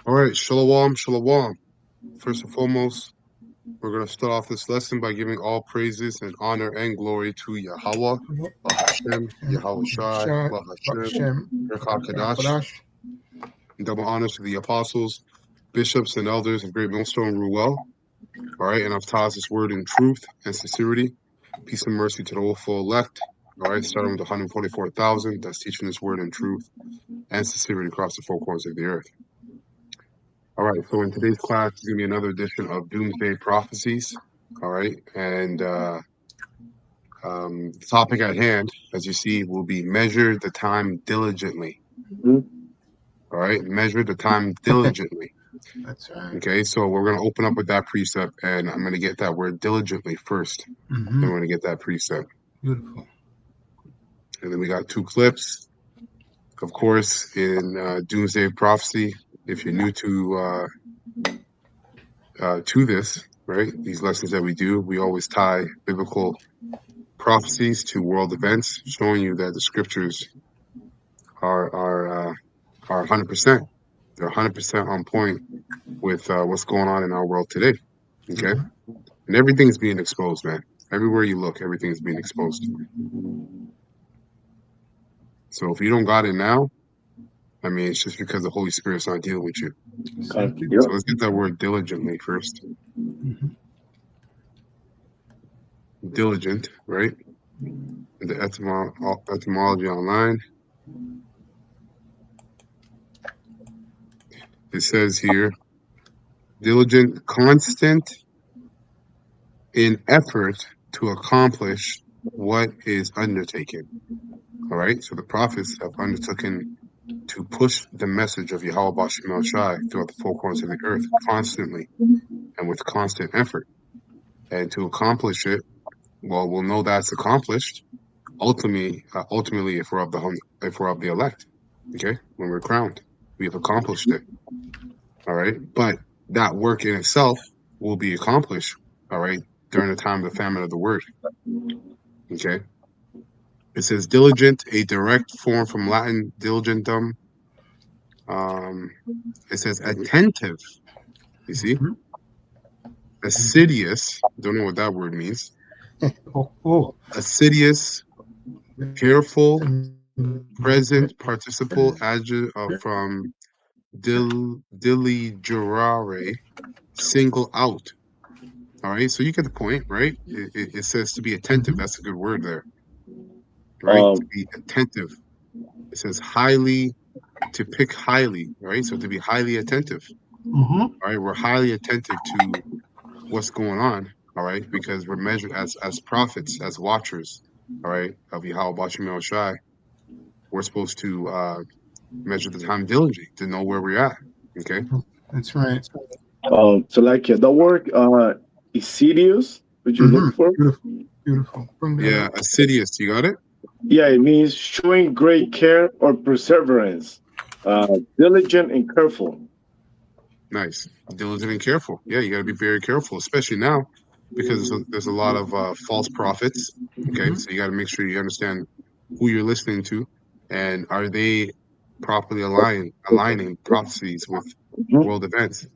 All right, shalom, shalom. First and foremost, we're going to start off this lesson by giving all praises and honor and glory to Yahweh, Hashem, Yahweh Shai, Shah, Hashem, Shem, Kadash. Kadash. Double honors to the apostles, bishops, and elders of Great Millstone Ruel. All right, and I've taught this word in truth and sincerity. Peace and mercy to the whole full elect. All right, starting with the 144,000 that's teaching this word in truth and sincerity across the four corners of the earth. All right, so in today's class is going to be another edition of Doomsday Prophecies. All right, and the topic at hand, as you see, will be measure the time diligently. All right, measure the time diligently. That's right. Okay, so we're going to open up with that precept, and I'm going to get that word diligently first. Then we're going to get that precept. Beautiful. And then we got two clips. Of course, in Doomsday Prophecy, if you're new to this, right, these lessons that we do, we always tie biblical prophecies to world events, showing you that the scriptures are 100%. They're 100% on point with what's going on in our world today. Okay, and everything's being exposed, man. Everywhere you look, everything's being exposed. So if you don't got it now, I mean, it's just because the Holy Spirit's not dealing with you. So let's get that word diligently first. Diligent, right? The etymology online. It says here, diligent, constant in effort to accomplish what is undertaken. All right, so the prophets have undertaken to push the message of Yahweh Bashim Shai throughout the four corners of the earth constantly and with constant effort. And to accomplish it, well, we'll know that's accomplished ultimately if we're of the elect. Okay, when we're crowned, we have accomplished it. All right, but that work in itself will be accomplished. All right, during the time of the famine of the word. Okay, it says diligent, a direct form from Latin diligentum. It says attentive. You see, assiduous. Don't know what that word means. Assiduous, careful, present participle adjective from diligerare, single out. All right, so you get the point, right? It says to be attentive. That's a good word there, right? To be attentive. It says highly, to pick highly, right? So to be highly attentive. All right, we're highly attentive to what's going on. All right, because we're measured as prophets, as watchers. All right, of Yahweh Bashim Shai. We're supposed to measure the time diligently to know where we're at. Okay, that's right. So like the word assiduous, would you look for? Beautiful. Yeah, assiduous. You got it? Yeah, it means showing great care or perseverance, diligent and careful. Nice. Diligent and careful. Yeah, you got to be very careful, especially now, because there's a lot of false prophets. Okay, so you got to make sure you understand who you're listening to, and are they properly aligning prophecies with world events.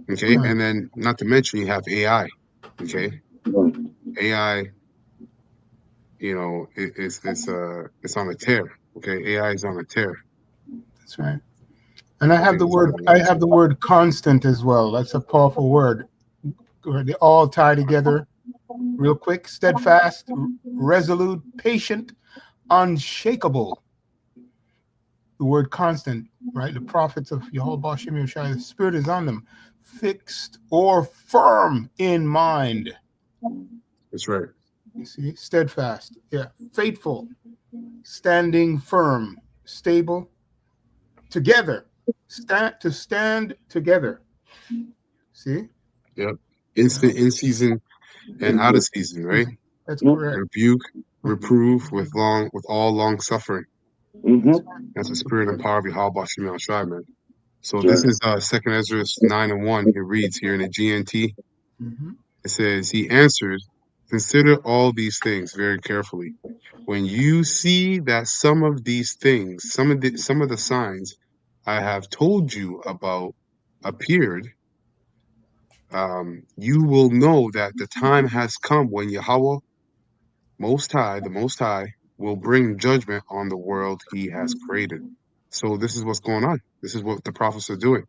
Okay, and then not to mention you have AI. Okay, AI, you know, it's on a tear. Okay, AI is on a tear. That's right. And I have the word constant as well. That's a powerful word. They all tie together real quick. Steadfast, resolute, patient, unshakable. The word constant, right? The prophets of Yahweh Bashim Yoshai, the Spirit is on them. Fixed or firm in mind. That's right. You see, steadfast. Yeah. Faithful, standing firm, stable, together. To stand together. See? Yep. Instant in season and out of season, right? That's correct. Rebuke, reprove with all long suffering. That's the spirit and power of Yahweh Bashim Shai, man. So this is 2nd Ezra 9:1. It reads here in the GNT. It says, he answers, consider all these things very carefully. When you see that some of the signs I have told you about appeared, you will know that the time has come when Yahweh Most High, the Most High, will bring judgment on the world he has created. So this is what's going on. This is what the prophets are doing.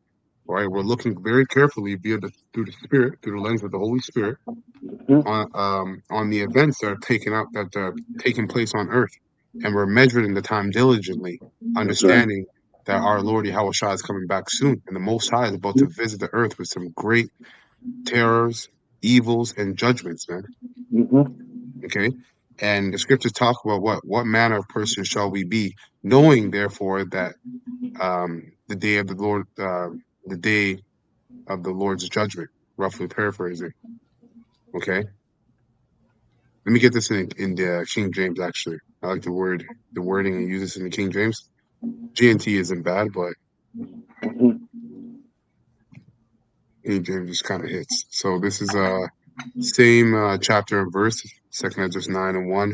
All right, we're looking very carefully through the Spirit, through the lens of the Holy Spirit, on the events that are taking place on earth, and we're measuring the time diligently, That's right. understanding that our Lord Yahweh Shah is coming back soon, and the Most High is about to visit the earth with some great terrors, evils, and judgments, man. Mm-hmm. Okay, and the scriptures talk about what manner of person shall we be, knowing therefore that the day of the Lord, the day of the Lord's judgment, roughly paraphrasing. Okay. Let me get this in the King James, actually. I like the wording, and use this in the King James. GNT isn't bad, but Mm-hmm. King James just kind of hits. So this is same chapter and verse, 2 Ezra 9:1.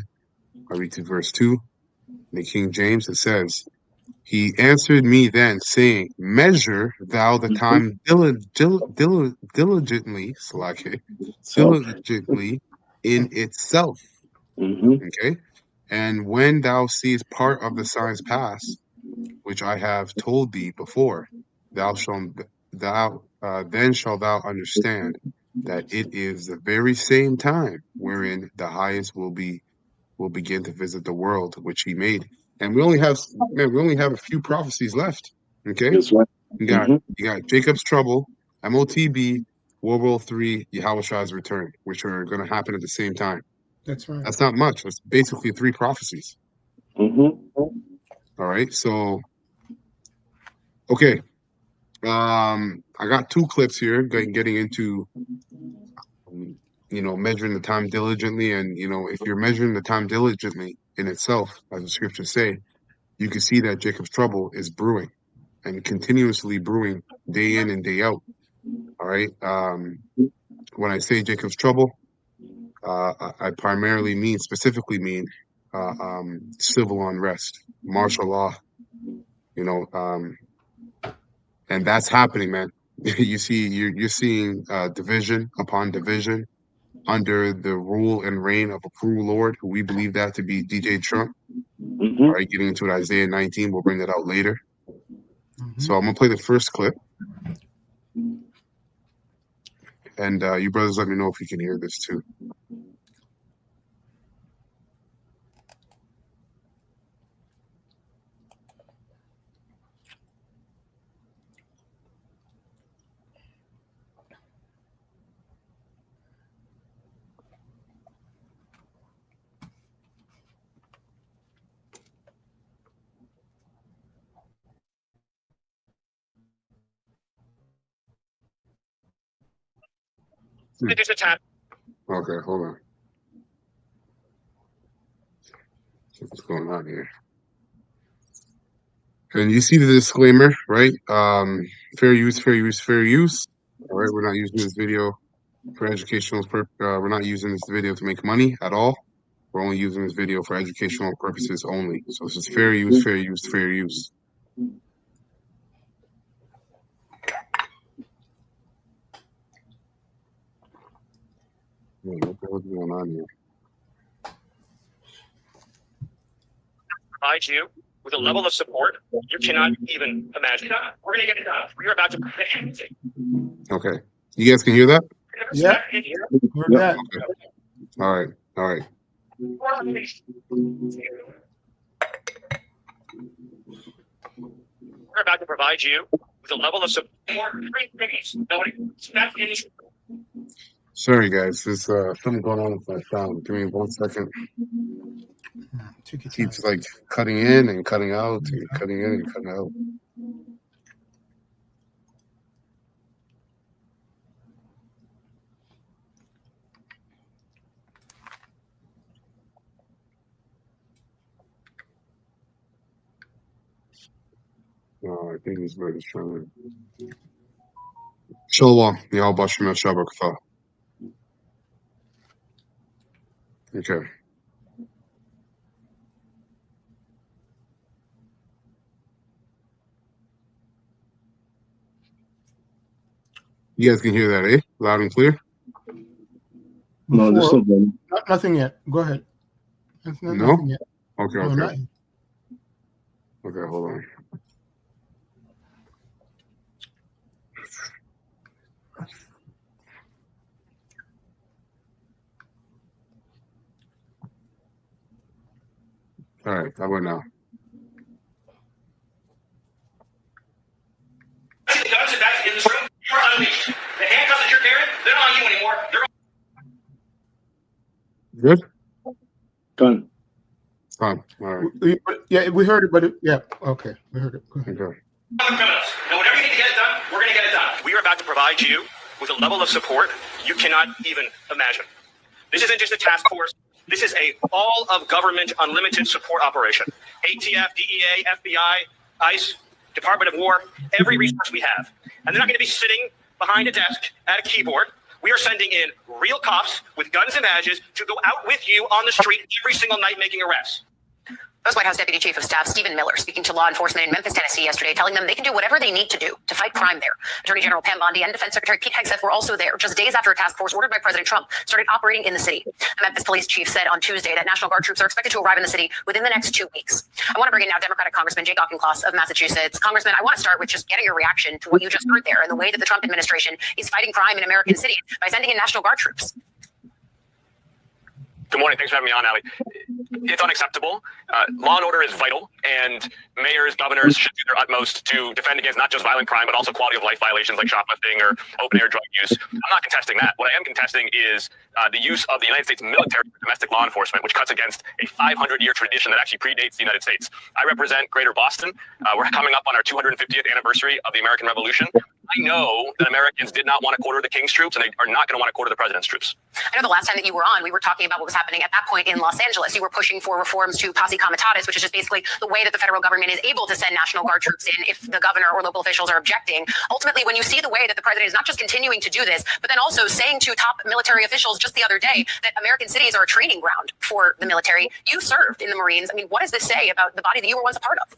I read to verse 2. In the King James, it says, He answered me then, saying, Measure thou the time diligently, Salake, So. diligently in itself. Mm-hmm. Okay? And when thou seest part of the signs pass, which I have told thee before, then shalt thou understand that it is the very same time wherein the highest will begin to visit the world which he made. And we only have a few prophecies left. Okay? That's right. You got Mm-hmm. you got Jacob's trouble, MOTB, World War III, Yahweh Shah's return, which are gonna happen at the same time. That's right. That's not much. That's basically 3 prophecies. Mm-hmm. All right. So okay. I got 2 clips here getting into um, measuring the time diligently, and if you're measuring the time diligently in itself, as the scriptures say, you can see that Jacob's trouble is brewing and continuously brewing day in and day out. All right. When I say Jacob's trouble, I specifically mean civil unrest, martial law, you know, um, and that's happening, man. You're seeing division upon division under the rule and reign of a cruel Lord, who we believe that to be DJ Trump. All Mm-hmm. right, getting into it, Isaiah 19, we'll bring that out later. Mm-hmm. So I'm gonna play the first clip, and you brothers let me know if you can hear this too. Okay, hold on. What's going on here? And you see the disclaimer, right? Fair use, fair use, fair use. All right, we're not using this video for we're not using this video to make money at all. We're only using this video for educational purposes only. So this is fair use, fair use, fair use. Man, what the hell's going on here? Provide you with a level of support you cannot even imagine. We're going to get it done. We're about to prevent anything. Okay. You guys can hear that? Yeah. Heard that. Okay. All right. All right. We're about to provide you with a level of support. Sorry, guys. There's something going on with my sound. Give me 1 second. Take your time. Keeps like cutting in and cutting out and cutting in and cutting out. Oh, I think this bird is trying to. Shalom. Y'all Bashim Shabakatha. Okay. You guys can hear that, eh? Loud and clear? No, there's Before, no. nothing yet. Go ahead. No? Nothing yet. Okay, No, okay. not yet. Okay, hold on. All right, how about now? The guns are back in this room. You're unleashed. The handcuffs that you're carrying, they're not on you anymore. They're Good? Done. Fine. All right. Yeah, we heard it, but yeah, okay, we heard it. Go ahead. Okay. criminals. Now, whatever you need to get it done, we're going to get it done. We are about to provide you with a level of support you cannot even imagine. This isn't just a task force. This is a all of government unlimited support operation. ATF, DEA, FBI, ICE, Department of War, every resource we have. And they're not going to be sitting behind a desk at a keyboard. We are sending in real cops with guns and badges to go out with you on the street every single night making arrests. That was White House Deputy Chief of Staff Stephen Miller speaking to law enforcement in Memphis, Tennessee yesterday, telling them they can do whatever they need to do to fight crime there. Attorney General Pam Bondi and Defense Secretary Pete Hegseth were also there just days after a task force ordered by President Trump started operating in the city. The Memphis police chief said on Tuesday that National Guard troops are expected to arrive in the city within the next 2 weeks. I want to bring in now Democratic Congressman Jake Auchincloss of Massachusetts. Congressman, I want to start with just getting your reaction to what you just heard there and the way that the Trump administration is fighting crime in American cities by sending in National Guard troops. Good morning. Thanks for having me on, Ali. It's unacceptable. Law and order is vital, and mayors, governors should do their utmost to defend against not just violent crime, but also quality of life violations like shoplifting or open air drug use. I'm not contesting that. What I am contesting is the use of the United States military for domestic law enforcement, which cuts against a 500-year tradition that actually predates the United States. I represent Greater Boston. We're coming up on our 250th anniversary of the American Revolution. I know that Americans did not want to quarter the king's troops, and they are not going to want to quarter the president's troops. I know the last time that you were on, we were talking about what was happening at that point in Los Angeles. You were pushing for reforms to Posse Comitatus, which is just basically the way that the federal government is able to send National Guard troops in if the governor or local officials are objecting. Ultimately, when you see the way that the president is not just continuing to do this, but then also saying to top military officials just the other day that American cities are a training ground for the military, you served in the Marines. I mean, what does this say about the body that you were once a part of?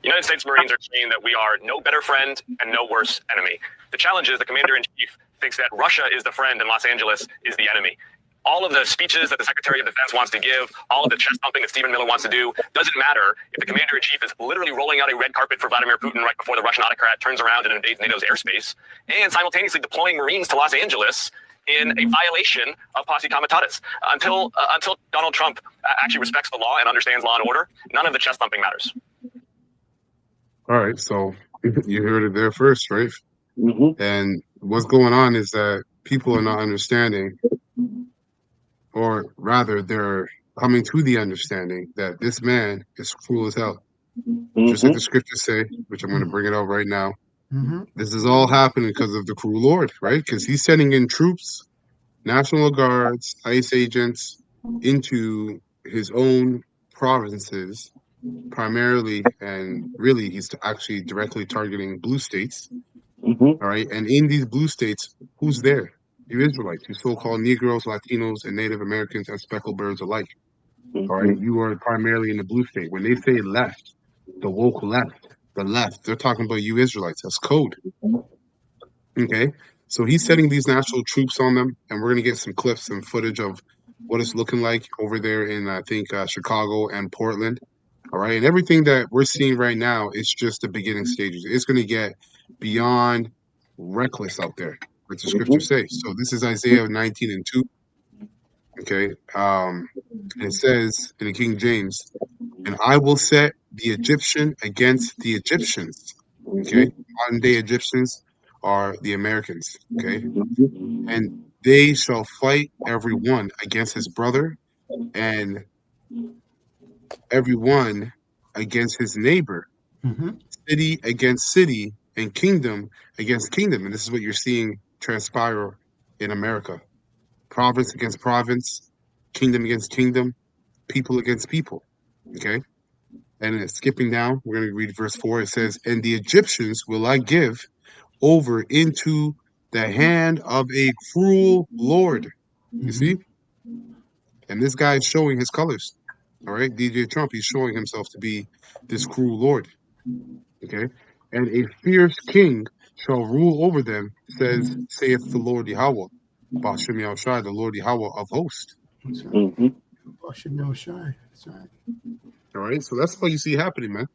United States Marines are saying that we are no better friend and no worse enemy. The challenge is the commander-in-chief thinks that Russia is the friend and Los Angeles is the enemy. All of the speeches that the Secretary of Defense wants to give, all of the chest thumping that Stephen Miller wants to do, doesn't matter if the commander-in-chief is literally rolling out a red carpet for Vladimir Putin right before the Russian autocrat turns around and invades NATO's airspace, and simultaneously deploying Marines to Los Angeles in a violation of Posse Comitatus. Until Donald Trump actually respects the law and understands law and order, none of the chest thumping matters. All right, so you heard it there first, right? Mm-hmm. And what's going on is that people are not understanding, or rather, they're coming to the understanding that this man is cruel as hell. Just like the scriptures say, which I'm going to bring it out right now. This is all happening because of the cruel Lord, right? Because he's sending in troops, National Guards, ICE agents into his own provinces primarily, and really he's actually directly targeting blue states. All right, and in these blue states, who's there? You Israelites, you so-called Negroes, Latinos, and Native Americans and speckled birds alike. All right, you are primarily in the blue state. When they say left, the woke left, the left, they're talking about you Israelites. That's code. Okay, so he's sending these national troops on them, and we're gonna get some clips and footage of what it's looking like over there in I think Chicago and Portland. All right, and everything that we're seeing right now is just the beginning stages. It's going to get beyond reckless out there, what the scriptures say. So this is Isaiah 19:2. Okay, it says in the King James, "And I will set the Egyptian against the Egyptians." Okay, modern day Egyptians are the Americans. Okay, and they shall fight every one against his brother, and every one against his neighbor, city against city, and kingdom against kingdom. And this is what you're seeing transpire in America. Province against province, kingdom against kingdom, people against people. Okay? And it's skipping down. We're going to read verse 4. It says, "And the Egyptians will I give over into the hand of a cruel Lord." You see? And this guy is showing his colors. All right, DJ Trump, he's showing himself to be this cruel Lord. Okay, and a fierce king shall rule over them, saith the Lord Yahweh, Bashem Yahushai, the Lord Yahweh of hosts. That's right. Mm-hmm. Bashem Yahushai. That's right. All right, so that's what you see happening, man.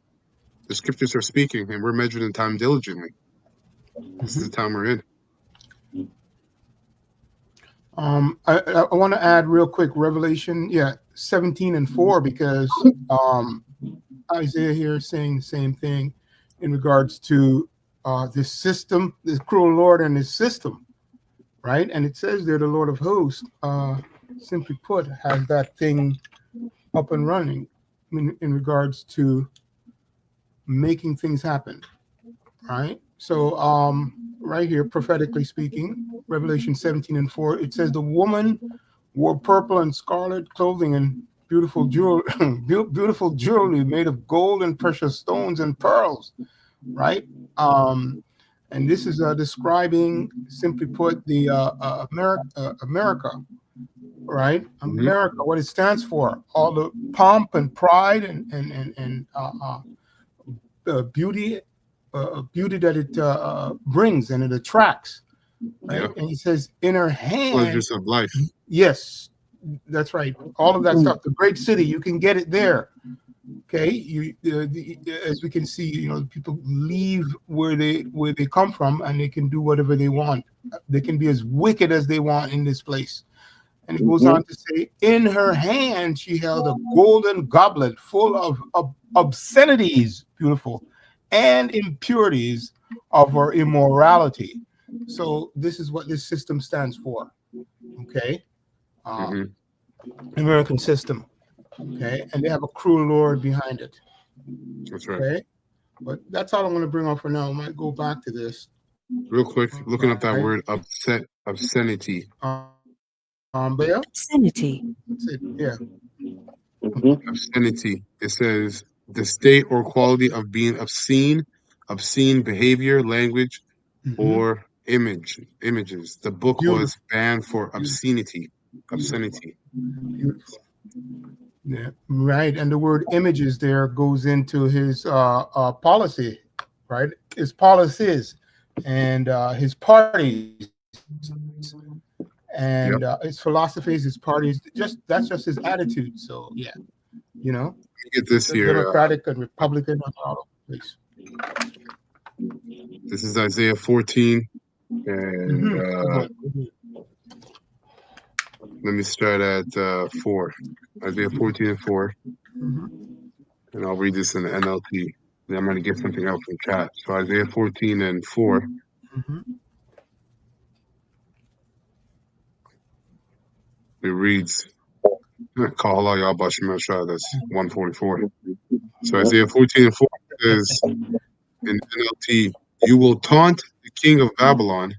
The scriptures are speaking, and we're measuring time diligently. This is the time we're in. I want to add real quick Revelation 17 and 4, because Isaiah here is saying the same thing in regards to this system, this cruel Lord and his system, right? And it says there the Lord of hosts, simply put, has that thing up and running in regards to making things happen, right? So right here, prophetically speaking, Revelation 17 and 4, it says the woman wore purple and scarlet clothing and beautiful jewelry made of gold and precious stones and pearls, right? And this is describing, simply put, the America, right? America, what it stands for, all the pomp and pride and beauty that it brings and it attracts, right? Yeah. And he says, in her hand, Pleasures of life. yes, that's right. All of that stuff, the great city, you can get it there. Okay, as we can see, people leave where they come from, and they can do whatever they want. They can be as wicked as they want in this place. And it goes on to say, in her hand she held a golden goblet full of obscenities, beautiful, and impurities of her immorality. So this is what this system stands for. Okay, American system. Okay, and they have a cruel Lord behind it. That's right. Okay, but that's all I'm going to bring up for now. I might go back to this real quick. Looking up that word obscenity. But yeah, obscenity. that's it. Yeah. Obscenity. It says the state or quality of being obscene behavior, language, or images. The book was banned for obscenity. Obscenity. Beautiful. Yeah, right. And the word images there goes into his policy, right? His policies and his parties and his philosophies, his parties. That's just his attitude. So yeah, Get this here. Democratic and Republican and all over the place. This is Isaiah 14, and let me start at 4. Isaiah 14 and 4. And I'll read this in the NLT. And I'm going to get something else from chat. So Isaiah 14 and 4. It reads, that's 144. So Isaiah 14 and 4 says in NLT, you will taunt the king of Babylon.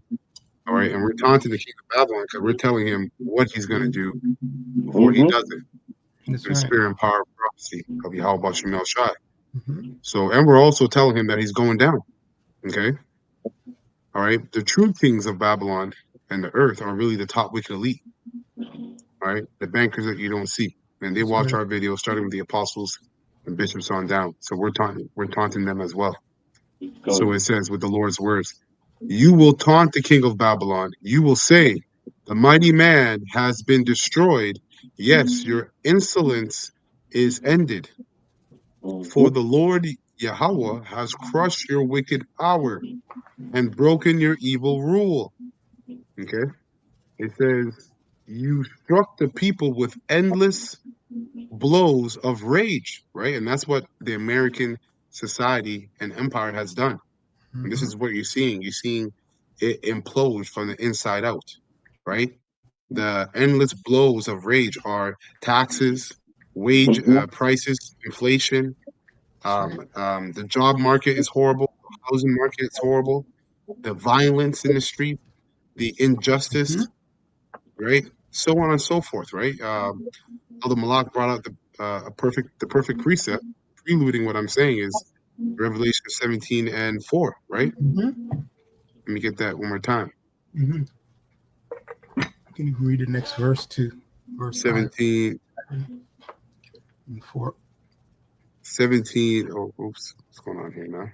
All right, and we're taunting the king of Babylon because we're telling him what he's going to do before he does it. That's the right. spirit and power of prophecy of Yahweh Shemel Shai. So, and we're also telling him that he's going down. Okay? All right? The true kings of Babylon and the earth are really the top wicked elite. All right? The bankers that you don't see. And they watch our videos, starting with the apostles and bishops on down. So we're taunting them as well. So it says with the Lord's words, you will taunt the king of Babylon. You will say, the mighty man has been destroyed. Yes, your insolence is ended. For the Lord Yahweh has crushed your wicked power and broken your evil rule. Okay? It says, you struck the people with endless blows of rage, right? And that's what the American society and empire has done. And this is what you're seeing. You're seeing it implode from the inside out, right? The endless blows of rage are taxes, wage prices, inflation. The job market is horrible. The housing market is horrible. The violence in the street, the injustice, right? So on and so forth, right? Elder Malak brought out the perfect precept, preluding what I'm saying is Revelation 17 and 4, right? Let me get that one more time. Can you read the next verse too? Verse 17 and 4. 17. Oh, oops. What's going on here now?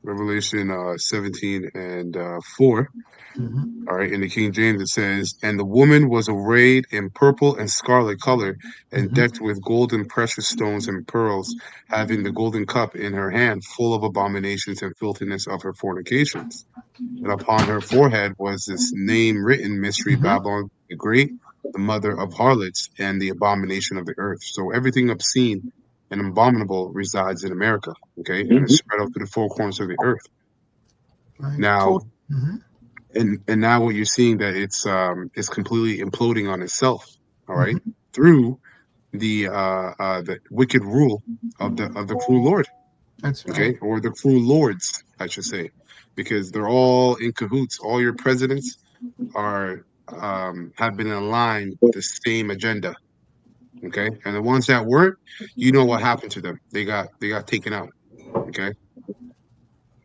Revelation 17 and 4. Mhm. All right, in the King James it says, "And the woman was arrayed in purple and scarlet color, and Mhm. decked with gold and precious stones and pearls, having the golden cup in her hand, full of abominations and filthiness of her fornications. And upon her forehead was this name written, Mystery Mhm. Babylon the Great, the mother of harlots and the abomination of the earth." So everything obscene and abominable resides in America, okay, and it's Mhm. spread out to the four corners of the earth. Right. Now, Mhm. and now what you're seeing that it's completely imploding on itself, all right, Mhm. through the wicked rule of the cruel Lord, That's okay, right. or the cruel lords, I should say, because they're all in cahoots. All your presidents are have been in line with the same agenda, okay, and the ones that weren't, you know what happened to them? They got taken out, okay.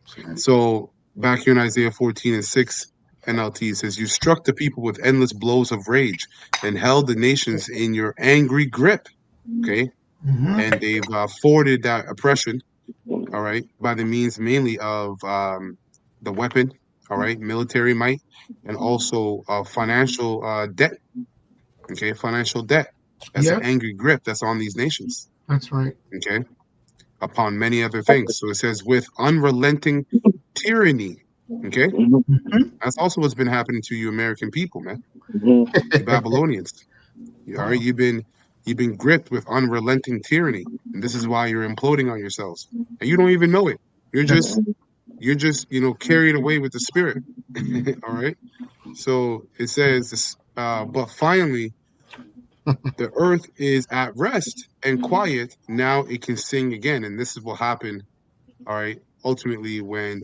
That's right. So back here in Isaiah 14 and 6 NLT says, "You struck the people with endless blows of rage and held the nations in your angry grip." Okay. And Mhm. they've forwarded that oppression, all right, by the means mainly of the weapon, all right, military might, and also financial debt. Okay. Financial debt. That's an Yep. angry grip that's on these nations. That's right. Okay. Upon many other things. So it says, with unrelenting tyranny. Okay. Mhm. Mhm. That's also what's been happening to you American people, man. Mhm. You Babylonians. All right, Wow. you've been gripped with unrelenting tyranny, and this is why you're imploding on yourselves, and you don't even know it. You're That's just carried away with the spirit. All right. So it says this, but finally the earth is at rest and quiet. Now it can sing again, and this is what happened. All right. Ultimately, when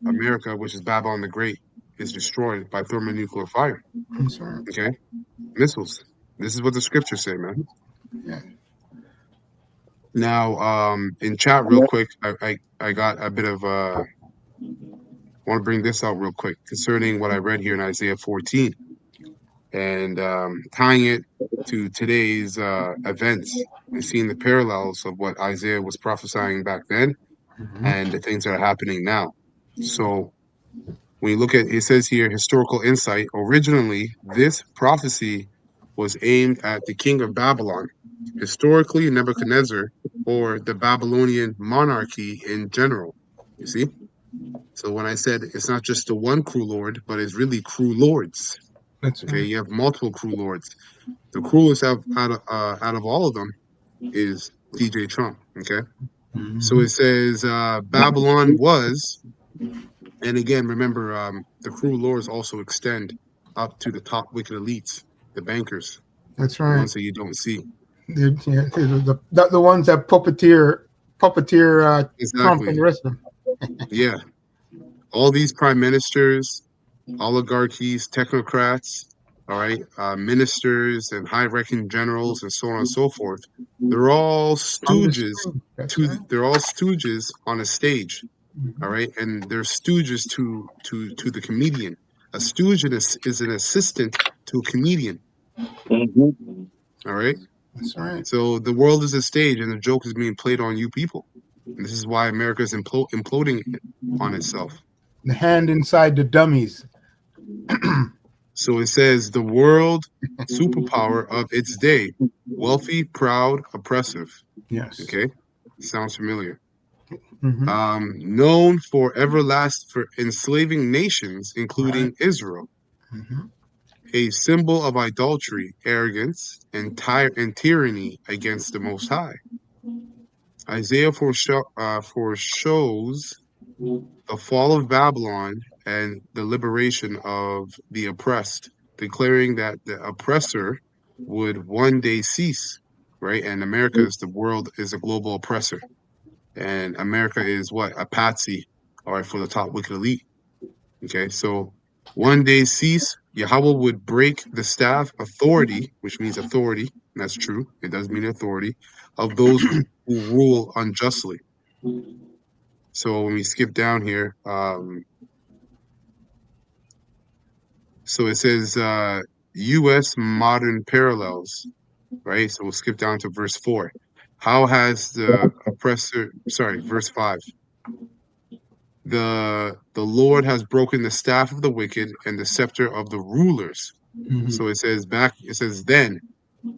America, which is Babylon the Great, is destroyed by thermonuclear fire. that's right. Okay, missiles. This is what the scriptures say, man. Yeah. Now, in chat, real quick, I got a bit of want to bring this out real quick concerning what I read here in Isaiah 14 and tying it to today's events and seeing the parallels of what Isaiah was prophesying back then Mhm. and the things that are happening now. So when you look at it, says here historical insight. Originally, this prophecy was aimed at the king of Babylon, historically Nebuchadnezzar, or the Babylonian monarchy in general. You see? So when I said it's not just the one cruel lord, but it's really cruel lords. That's Okay, right. you have multiple cruel lords. The cruelest out of all of them is DJ Trump. Okay, so it Mhm. says Babylon was. And again, remember, the cruel laws also extend up to the top wicked elites, the bankers, That's the right. ones that you don't see. Yeah, the ones that puppeteer Trump and Exactly. the rest of them. Yeah. All these prime ministers, oligarchies, technocrats, all right, ministers and high-ranking generals and so on and so forth. They're all On the stooges screen. That's right. they're all stooges on a stage, all Mhm. right, and they're stooges to the comedian. A stooge is an assistant to a comedian, Mhm. all right. That's right. So the world is a stage, and the joke is being played on you people. And this is why America is imploding on itself. The hand inside the dummies. So it says the world superpower of its day, wealthy, proud, oppressive. Yes. Okay, sounds familiar. Hmm. Known for for enslaving nations, Right. including Israel. Hmm. A symbol of idolatry, arrogance, and tyranny against the Most High. Isaiah foreshows the fall of Babylon and the liberation of the oppressed, declaring that the oppressor would one day cease, right? And America is the world is a global oppressor, and America is what, a patsy, all right, for the top wicked elite. Okay, so one day cease, Yahweh would break the staff authority, which means authority, and that's true. It does mean authority of those who rule unjustly. So when we skip down here, so it says U.S. modern parallels, right? So we'll skip down to verse 4. How has the oppressor, sorry, verse 5. the Lord has broken the staff of the wicked and the scepter of the rulers. Mhm. So it says then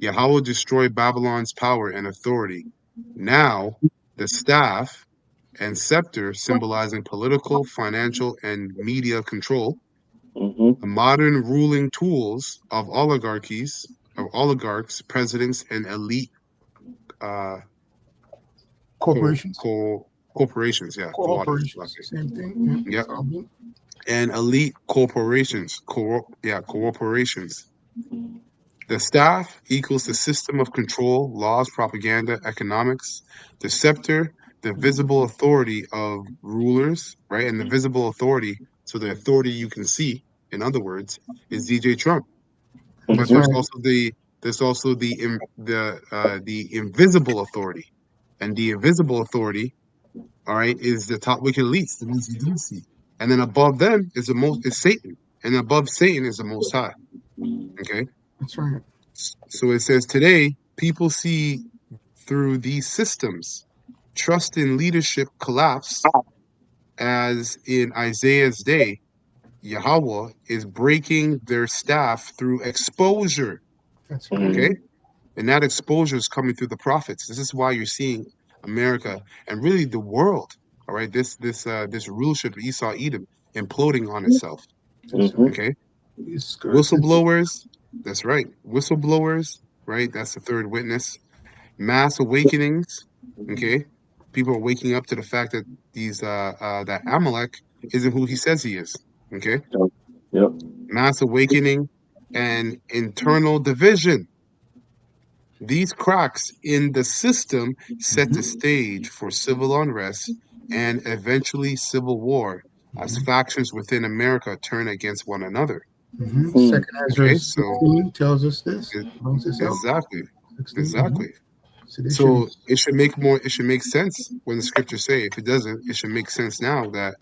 Yahweh destroyed Babylon's power and authority. Now the staff and scepter symbolizing political, financial, and media control, Mhm. the modern ruling tools of oligarchs, presidents, and elite uh, Corporations, corporations. Yeah, the water. corporations, same thing. Yeah, Yep. solvent. And elite corporations. Corporations. The staff equals the system of control, laws, propaganda, economics. The scepter, the visible authority of rulers, right? And the visible authority, so the authority you can see, in other words, is DJ Trump. But That's Mhm. there's right. also the invisible authority, and the invisible authority, all right, is the top wicked elites, the ones you don't see, and then above them is Satan, and above Satan is the Most High. Okay, That's right. so it says today people see through these systems, trust in leadership collapse, as in Isaiah's day. Yahweh is breaking their staff through exposure. That's right. Okay. Mhm. And that exposure is coming through the prophets. This is why you're seeing America and really the world, all right, this rulership of Esau Edom imploding on itself. That's Mhm. right. Okay. These skirts. Whistleblowers, that's right. Whistleblowers, right? That's the third witness. Mass awakenings, okay. People are waking up to the fact that that Amalek isn't who he says he is. Okay. Yep. Mass awakening and internal division. These cracks in the system set the stage for civil unrest and eventually civil war as factions within America turn against one another. Mm-hmm. Mhm. Second Ezra Okay, so 16 tells us this. it, Brings this up. exactly, 16. exactly. Sedition. So it should make sense when the scriptures say. If it doesn't, it should make sense now that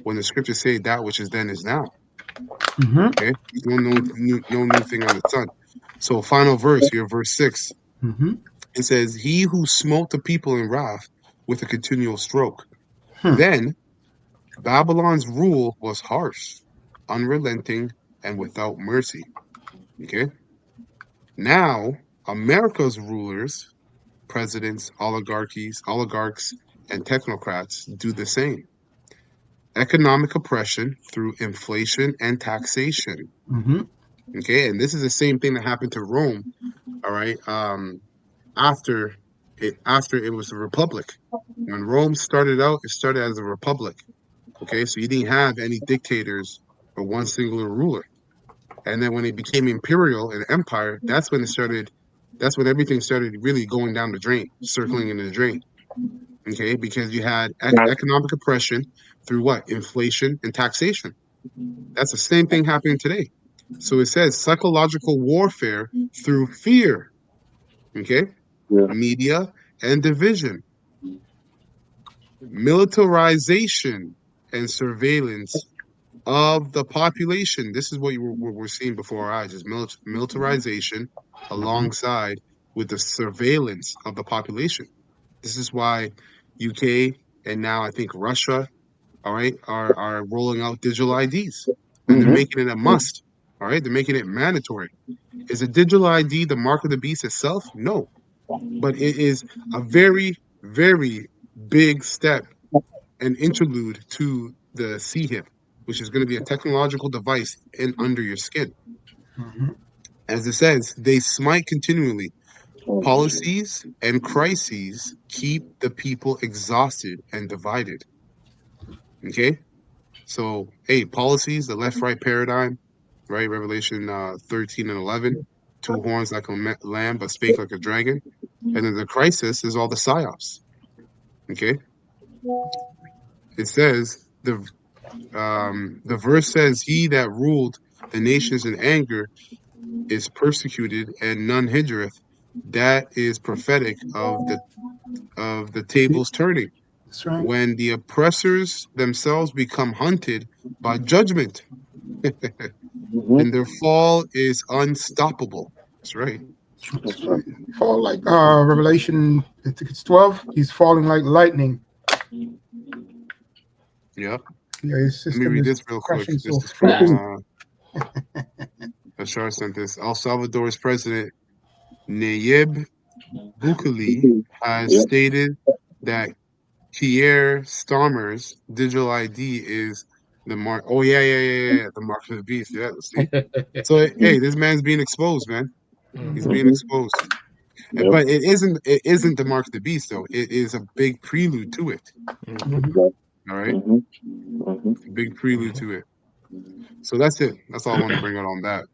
when the scriptures say that which is then is now. Mm-hmm. Okay, there's no new thing on the sun. So final verse here, verse 6. Mm-hmm. It says, "He who smote the people in wrath with a continual stroke." Hmm. Then Babylon's rule was harsh, unrelenting, and without mercy. Okay. Now America's rulers, presidents, oligarchs, and technocrats do the same. Economic oppression through inflation and taxation. Mm-hmm. Okay, and this is the same thing that happened to Rome. All right. After it was a republic. When Rome started out, it started as a republic. Okay, so you didn't have any dictators or one singular ruler. And then when it became imperial and empire, that's when everything started really going down the drain, circling in the drain. Okay, because you had economic oppression through what? Inflation and taxation. That's the same thing happening today. So it says psychological warfare through fear, okay, Yeah. media and division, militarization and surveillance of the population. This is what we're seeing before our eyes: is militarization alongside with the surveillance of the population. This is why UK and now I think Russia, all right, are rolling out digital IDs, and they're Mhm. making it a must. All right, they're making it mandatory. Is a digital ID the mark of the beast itself? No, but it is a very, very big step, an interlude to the C-hip, which is going to be a technological device in under your skin. Mm-hmm. As it says, they smite continually. Oh, gee. Policies and crises keep the people exhausted and divided. Okay, so hey, policies, the left-right paradigm, right? Revelation 13 and 11, two horns like a lamb, but spake like a dragon. And then the crisis is all the psyops. Okay, it says the verse says, "He that ruled the nations in anger is persecuted, and none hindereth." That is prophetic of the tables turning That's right. when the oppressors themselves become hunted by judgment, Mhm. and their fall is unstoppable. That's right. That's right. Fall like Revelation, I think it's 12. He's falling like lightning. Yep. Yeah, his Let me system read is this real quick. crashing This so is from fast. Bashar sent this. El Salvador's president Nayib Bukele has Yep. stated that Kier Starmer's digital ID is the mark. Oh yeah. The mark of the beast. Yeah, see. So hey, this man's being exposed, man. He's being Mhm. exposed. Yep. But it isn't the mark of the beast though. It is a big prelude to it. Yep. All right, Mhm. Mhm. a big prelude to it. So that's it. That's all I want to bring out on that.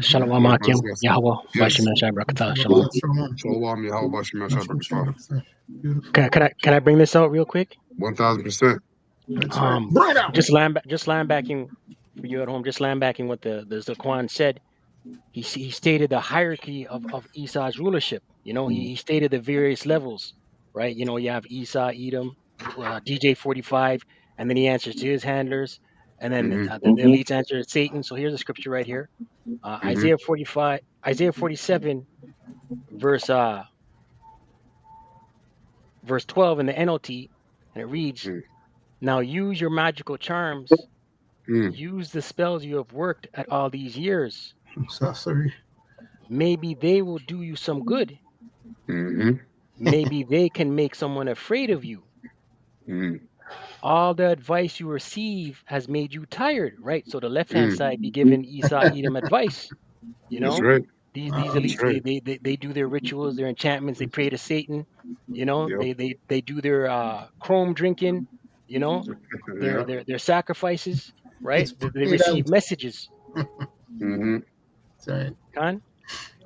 Shalom Unless brothers Akim. got some. Yahweh. Yes. Bashim Yashai Barakatah. Shalom. Shalom, Yahweh, Bashem, Yashab, Barakatah. Beautiful. Can I bring this out real quick? 1000%. That's right. Bring it out. Just landbacking for you at home. Just landbacking what the Zaquan said. He stated the hierarchy of Esau's rulership. He stated the various levels, right? You have Esau, Edom, DJ 45, and then he answers to his handlers, and then Mm-hmm. the elites answer to Satan. So here's the scripture right here, Mm-hmm. Isaiah 47, verse 12 in the NLT, and it reads, "Now use your magical charms, Mm-hmm. use the spells you have worked at all these years. I'm so sorry. Maybe they will do you some good. Mm-hmm. Maybe they can make someone afraid of you. Mm-hmm. All the advice you receive has made you tired," right? So the left-hand side be giving Esau, Edom advice. That's right. These That's elites, right. they do their rituals, their enchantments, they pray to Satan. Yep. They do their chrome drinking. Yeah. Their sacrifices, right? It's They played receive out. messages. Mm-hmm. That's right. Khan,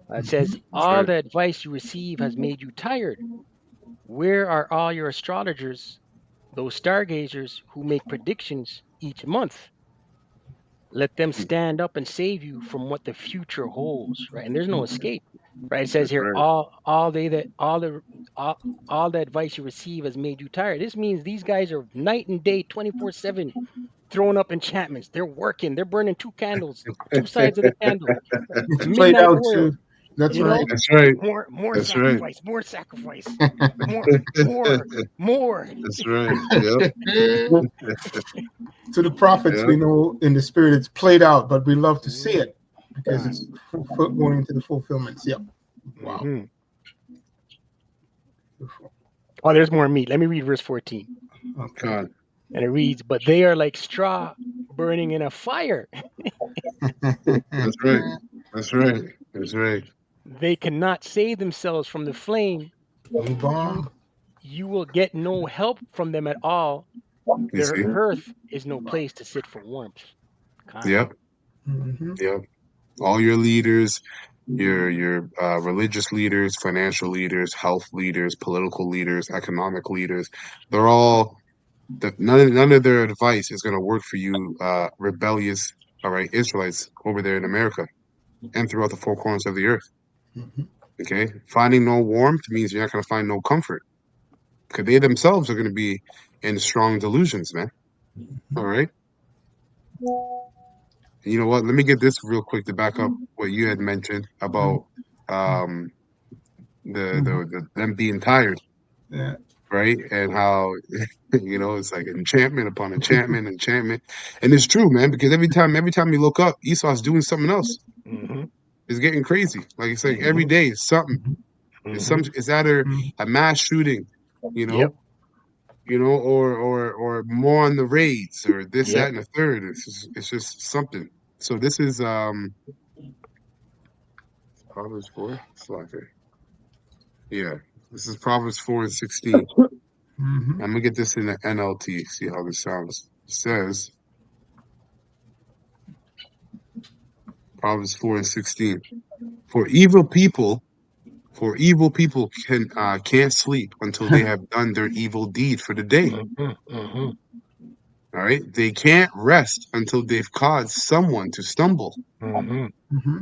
it says, That's all right. the advice you receive has made you tired. Where are all your astrologers, those stargazers who make predictions each month? Let them stand up and save you from what the future holds, right? And there's no escape, right? It says That's here, right. all the advice you receive has made you tired. This means these guys are night and day, 24/7, throwing up enchantments. They're working. They're burning two candles, two sides of the candle, It's played midnight out oil. too. That's You right. know, That's right. more That's right. sacrifice, more sacrifice, more. That's right. Yep. To the prophets, Yep. we know in the spirit it's played out, but we love to see it because God. it's going into the fulfillments. Yep. Wow. Mhm. Beautiful. Oh, there's more meat. Let me read verse 14. Okay. God. And it reads, "But they are like straw burning in a fire. That's right. That's right. That's right. They cannot save themselves from the flame. Move on. You will get no help from them at all. You Their see? hearth is no place to sit for warmth." God. Yep. Mm-hmm. Yep. All your leaders, your religious leaders, financial leaders, health leaders, political leaders, economic leaders, they're all none of their advice is going to work for you, rebellious, all right, Israelites over there in America and throughout the four corners of the earth. Mm-hmm. Okay, finding no warmth means you're not going to find no comfort because they themselves are going to be in strong delusions, man. All right, and you know what? Let me get this real quick to back up what you had mentioned about um them being tired, Yeah. right? And how it's like enchantment upon enchantment, enchantment, and it's true, man. Because every time you look up, Esau's doing something else. Mm-hmm. It's getting crazy. Like it's like every day is something. Mm-hmm. It's either a mass shooting, you Yep. know, or more on the raids or this, that, Yep. and the third. It's just something. So this is Proverbs 4. Slacker. Yeah, this is Proverbs 4:16. Mm-hmm. I'm gonna get this in the NLT. See how this sounds. It says Proverbs 4:16. For evil people can't sleep until they have done their evil deed for the day. Mm-hmm. Mm-hmm. All right, they can't rest until they've caused someone to stumble. Mm-hmm. Mm-hmm.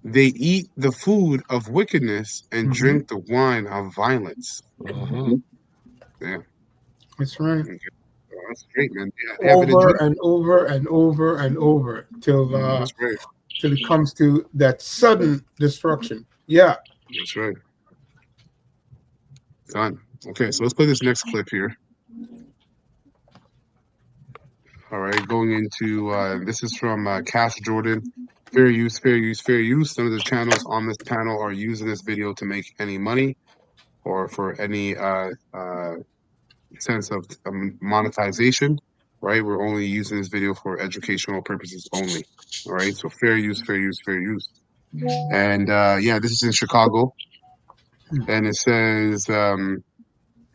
They eat the food of wickedness and Mm-hmm. drink the wine of violence. Mm-hmm. Yeah, That's right. okay. Well, that's great, man. Yeah, they have an Over agenda. and over and over and over till That's right. it comes to that sudden destruction. Yeah. That's right. Done. Okay, so let's play this next clip here. All right, going into this is from Cash Jordan. Fair use, fair use, fair use. None of the channels on this panel are using this video to make any money or for any sense of monetization, right? We're only using this video for educational purposes only. All right, so fair use, fair use, fair use. And yeah, this is in Chicago, and it says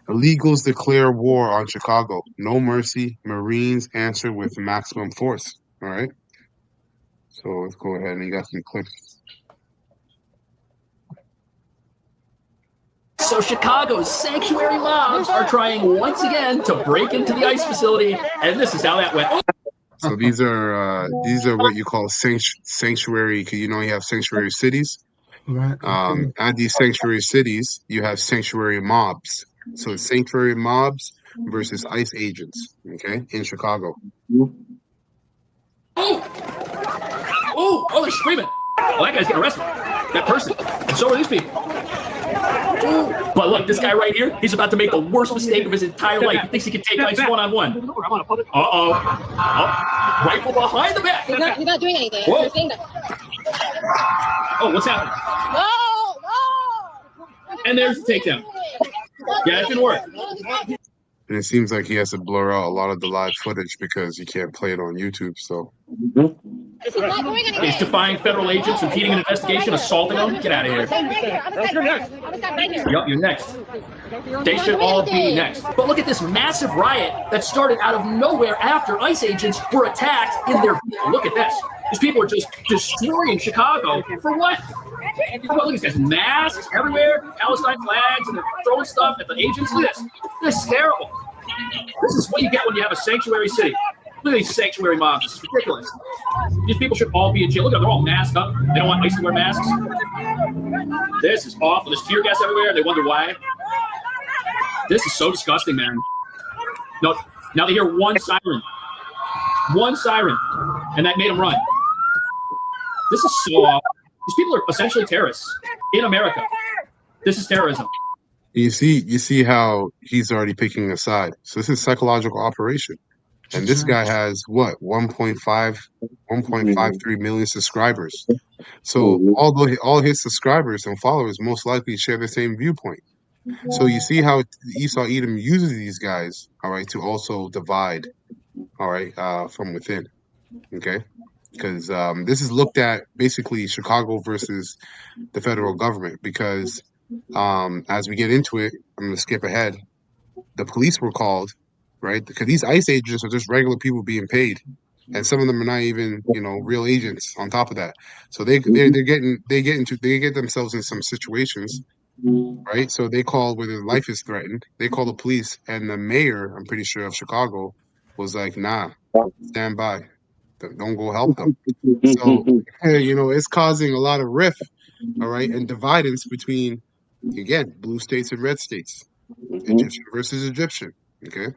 illegals declare war on Chicago. No mercy. Marines answer with maximum force. All right. So let's go ahead and you got some clips. So Chicago's sanctuary mobs are trying once again to break into the ICE facility, and this is how that went. So these are what you call sanctuary. Because you have sanctuary cities. Right. At these sanctuary cities, you have sanctuary mobs. So it's sanctuary mobs versus ICE agents. Okay, in Chicago. Oh, they're screaming. Oh, that guy's getting arrested. That person. And so are these people. But look, this guy right here, he's about to make the worst mistake of his entire life. He thinks he can take ICE one-on-one. Uh-oh. Rifle behind the back. You're not doing anything. Whoa. You're saying that. Oh, what's happening? No! And there's the takedown. Yeah, it didn't work. And it seems like he has to blur out a lot of the live footage because he can't play it on YouTube. So He's not doing anything. He's defying federal agents, impeding an investigation, assaulting them. Get out of here. Yup, you're next. They should all be next. But look at this massive riot that started out of nowhere after ICE agents were attacked in their vehicle. Look at this. These people are just destroying Chicago. For what? Look at these guys. Masks everywhere, Palestine flags, and they're throwing stuff at the agents. Look at this. This is terrible. This is what you get when you have a sanctuary city. Look at these sanctuary mobs. It's ridiculous. These people should all be in jail. Look at them. They're all masked up. They don't want ICE to wear masks. This is awful. There's tear gas everywhere. They wonder why. This is so disgusting, man. No, now they hear one siren. One siren. And that made them run. This is so awful. These people are essentially terrorists in America. This is terrorism. you see how he's already picking a side. So this is psychological operation. And this guy has what 1.53 million subscribers. So although all his subscribers and followers most likely share the same viewpoint. So you see how Esau Edom uses these guys, all right, to also divide, all right, from within. Okay, because this is looked at basically Chicago versus the federal government. Because as we get into it, I'm going to skip ahead. The police were called. Right, because these ICE agents are just regular people being paid, and some of them are not even, real agents. On top of that, so they get themselves in some situations, right? So they call where their life is threatened. They call the police, and the mayor, I'm pretty sure, of Chicago, was like, "Nah, stand by, don't go help them." So it's causing a lot of rift, all right, and dividance between, again, blue states and red states, Egyptian versus Egyptian. Okay.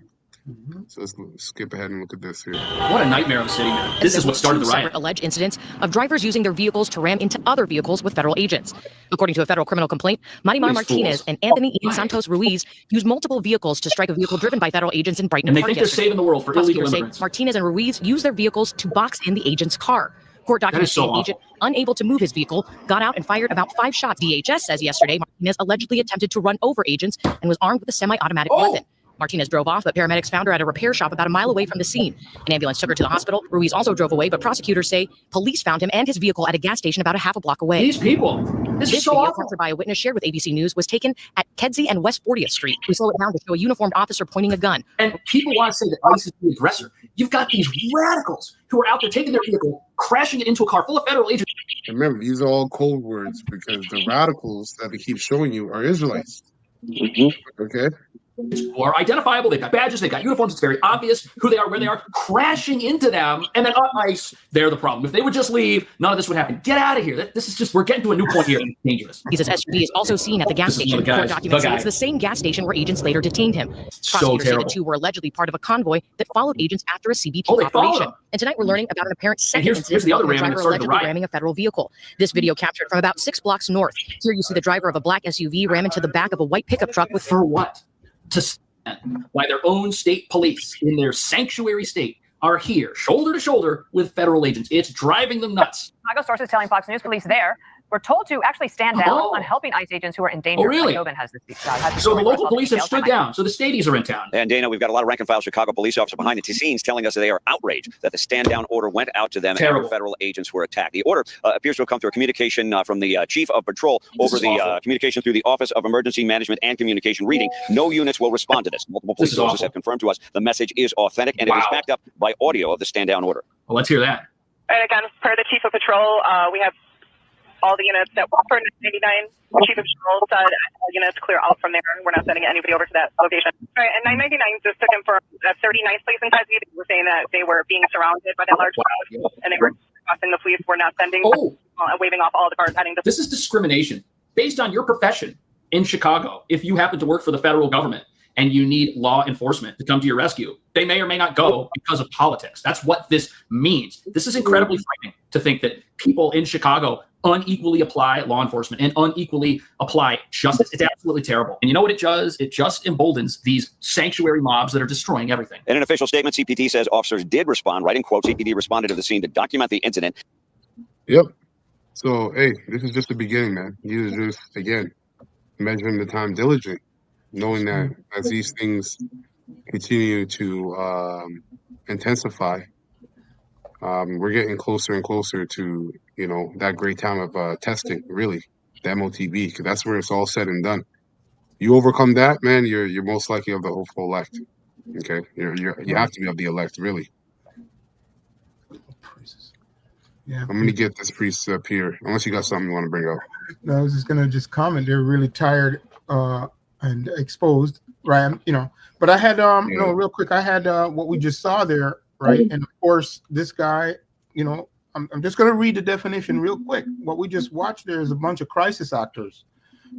So let's skip ahead and look at this here. What a nightmare of a city, man. This is what started the riot. Alleged incidents of drivers using their vehicles to ram into other vehicles with federal agents. According to a federal criminal complaint, Marimar Martinez and Anthony Santos Ruiz used multiple vehicles to strike a vehicle driven by federal agents in Brighton and they Park think they're saving the world for illegal immigrants. Martinez and Ruiz used their vehicles to box in the agent's car. Court documents say the agent, unable to move his vehicle, got out and fired about 5 shots. DHS says yesterday Martinez allegedly attempted to run over agents and was armed with a semi-automatic weapon. Martinez drove off, but paramedics found her at a repair shop about a mile away from the scene. An ambulance took her to the hospital. Ruiz also drove away, but prosecutors say police found him and his vehicle at a gas station about a half a block away. These people. This is so video, awful. captured by a witness shared with ABC News, was taken at Kedzie and West 40th Street. We slow it down to show a uniformed officer pointing a gun. And people want to say that ICE is the aggressor. You've got these radicals who are out there taking their vehicle, crashing it into a car full of federal agents. Remember, these are all code words because the radicals that they keep showing you are Israelites. Okay? Who are identifiable, they've got badges, they've got uniforms, it's very obvious who they are, where they are, crashing into them, and then on ICE, they're the problem. If they would just leave, none of this would happen. Get out of here. This is just, we're getting to a new point here. It's dangerous. He says SUV is also seen at the gas station. Court documents say it's the same gas station where agents later detained him. Prosecutors say the two were allegedly part of a convoy that followed agents after a CBP operation. And tonight we're learning about an apparent second incident the other driver allegedly ramming a federal vehicle. This video captured from about 6 blocks north. Here you see the driver of a black SUV ram into the back of a white pickup truck with... For what? To stand by their own state police in their sanctuary state are here, shoulder to shoulder with federal agents. It's driving them nuts. Chicago sources telling Fox News police there were told to actually stand down on helping ICE agents who are in danger. Oh, really? Tobin has this, So the local police have stood down. So the stadies are in town. And Dana, we've got a lot of rank-and-file Chicago police officers behind the scenes telling us that they are outraged that the stand-down order went out to them after federal agents were attacked. The order appears to have come through a communication from the chief of patrol over the communication through the Office of Emergency Management and Communication, reading, "No units will respond to this." Multiple police sources have confirmed to us the message is authentic, and it is backed up by audio of the stand-down order. Well, let's hear that. And again, per the chief of patrol, we have all the units that were for 99. The chief of patrol said all units clear out from there. We're not sending anybody over to that location. Right, and 999 just to confirm that 39th place in Tennessee, they were saying that they were being surrounded by that large crowd, and they were requesting the police were not sending, waving off all the cars heading to. This is discrimination based on your profession in Chicago. If you happen to work for the federal government and you need law enforcement to come to your rescue, they may or may not go because of politics. That's what this means. This is incredibly frightening to think that people in Chicago unequally apply law enforcement and unequally apply justice. It's absolutely terrible. And you know what it does? It just emboldens these sanctuary mobs that are destroying everything. In an official statement, CPT says officers did respond, right in quotes, CPT responded to the scene to document the incident. Yep. So, hey, this is just the beginning, man. You just, again, measuring the time diligent, knowing that as these things continue to intensify, we're getting closer and closer to, you know, that great time of testing, really, the MOTB, because that's where it's all said and done. You overcome that, man, you're most likely of the hopeful elect. Okay, you have to be of the elect, really. Yeah, I'm gonna get this priest up here, unless you got something you want to bring up. No, I was just gonna comment. They're really tired and exposed, right? You know, but I had no, real quick. I had what we just saw there, right? And of course, this guy, you know, I'm just gonna read the definition real quick. What we just watched there is a bunch of crisis actors,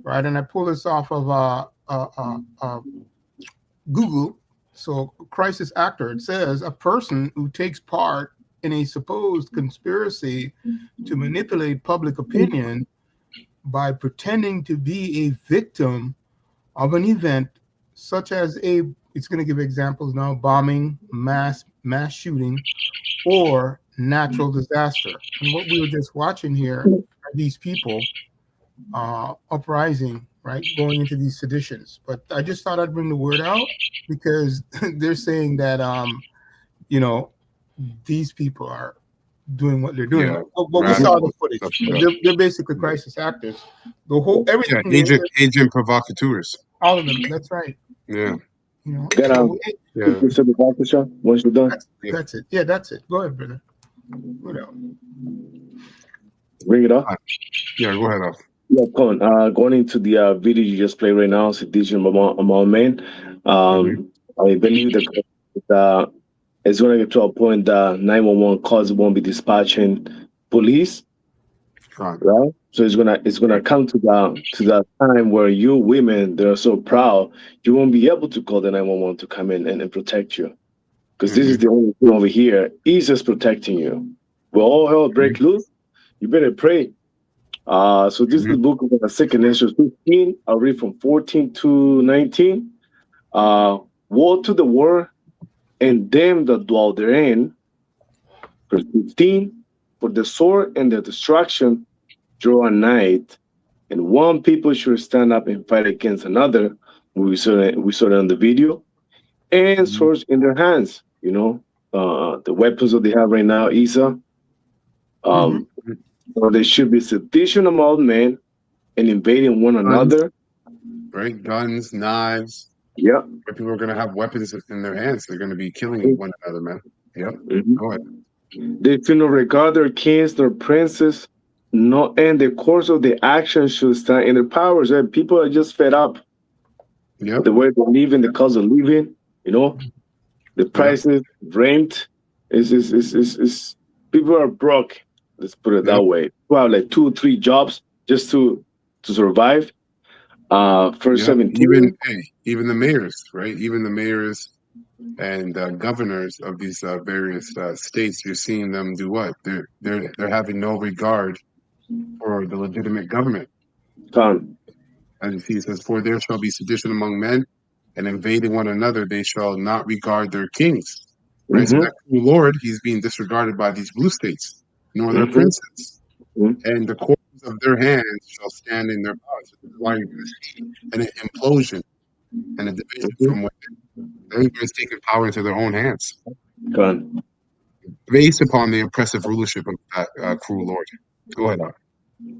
right? And I pulled this off of Google. So, crisis actor, it says a person who takes part in a supposed conspiracy to manipulate public opinion by pretending to be a victim of an event such as it's going to give examples now, bombing, mass shooting, or natural disaster. And what we were just watching here are these people uprising, right, going into these seditions. But I just thought I'd bring the word out because they're saying that, you know, these people are doing what they're doing. Yeah, but we saw the footage. They're basically crisis actors. The whole everything. Yeah, agent provocateurs. All of them. That's right. Yeah. You know. Once you're done. That's it. Yeah, that's it. Go ahead, brother. Bring it up. Yeah, go ahead. Yeah, Colin. Going into the video you just played right now, sedition among men. I believe that it's going to get to a point that 911 calls won't be dispatching police, right? So it's gonna come to that time where you women that are so proud, you won't be able to call the 911 to come in and protect you, because this is the only thing over here. He's just protecting you. When all hell break loose, you better pray. So this is the book of 2 Ezra 15. I'll read from 14 to 19. Woe to the war and them that dwell therein. Verse 15, for the sword and the destruction draw a night, and one people should stand up and fight against another. We saw it on the video, and swords in their hands. You know, the weapons that they have right now, Isa. So there should be sedition among men and invading one another. Right, guns, knives. Yeah. People are going to have weapons in their hands. They're going to be killing one another, man. Yep. Go ahead. They should not regard their kings, their princes, and the course of the action should stand in their powers. Right? People are just fed up. Yep. The way they're living, the cost of living, you know, the prices, rent, is people are broke. Let's put it that way. People have like 2 or 3 jobs just to survive. First 17. Even the mayors, right? Even the mayors and governors of these various states, you're seeing them do what? They're having no regard for the legitimate government. As you see, it says, "For there shall be sedition among men, and invading one another, they shall not regard their kings." right? So that cruel lord, he's being disregarded by these blue states, nor their princes, and the cords of their hands shall stand in their power. So this is why you're going to see an implosion and a division from within. Everybody's taking power into their own hands, based upon the oppressive rulership of that cruel lord. Go ahead,